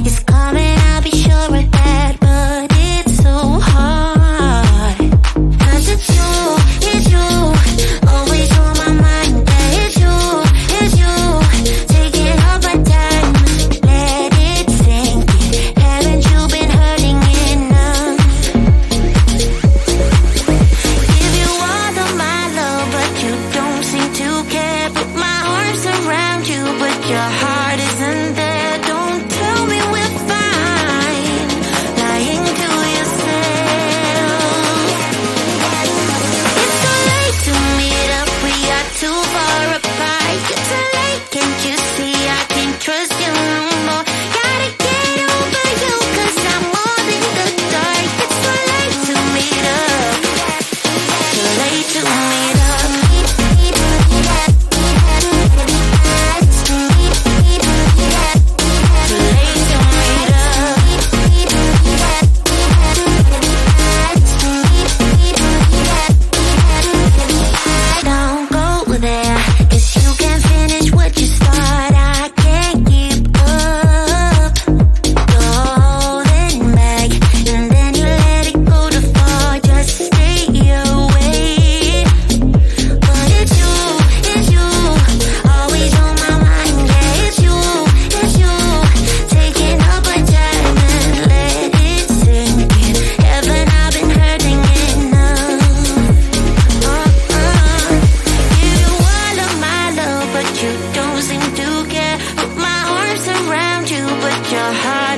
It's coming, I'll be sure of that, but it's so hard. 'Cause it's you, always on my mind. Yeah, it's you, taking up my time. Let it sink in. Haven't you been hurting enough? Give you all of my love, but you don't seem to care. Put my arms around you, but your heart isn't there. Don't tell me we're fine, lying to yourself. It's too late to meet up, we are too far apart. It's too late, can't you see I can't trust you no more. Gotta get over you, 'cause I'm more than the dark. It's too late to meet up, too late to meet up. Don't go there, 'cause you can't finish what you start. I can't keep up. You're holding back, and then you let it go to fall. Just stay away. But it's you, always on my mind. Yeah, it's you, taking up my time and let it sink in. Haven't I been hurting enough? Give you all of my love, but you don't seem to care. Put my arms around you, but your heart